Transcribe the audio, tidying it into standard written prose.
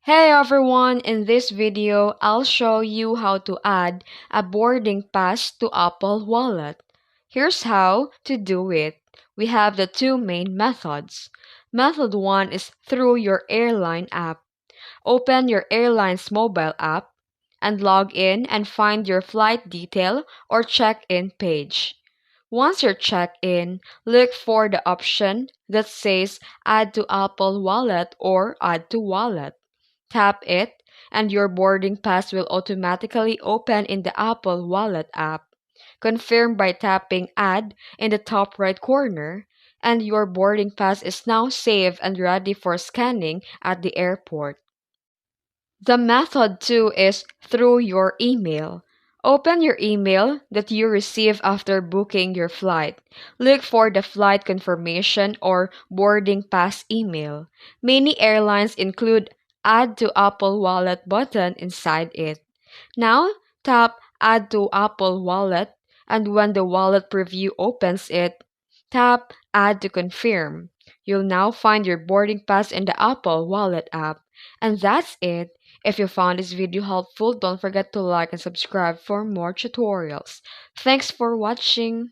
Hey everyone, in this video, I'll show you how to add a boarding pass to Apple Wallet. Here's how to do it. We have the two main methods. Method 1 is through your airline app. Open your airline's mobile app and log in and find your flight detail or check-in page. Once you're checked in, look for the option that says Add to Apple Wallet or Add to Wallet. Tap it, and your boarding pass will automatically open in the Apple Wallet app. Confirm by tapping Add in the top right corner, and your boarding pass is now saved and ready for scanning at the airport. The method 2 is through your email. Open your email that you receive after booking your flight. Look for the flight confirmation or boarding pass email. Many airlines include Add to Apple Wallet button inside it. Now, tap Add to Apple Wallet, and when the wallet preview opens it, tap Add to confirm. You'll now find your boarding pass in the Apple Wallet app. And that's it. If you found this video helpful, don't forget to like and subscribe for more tutorials. Thanks for watching.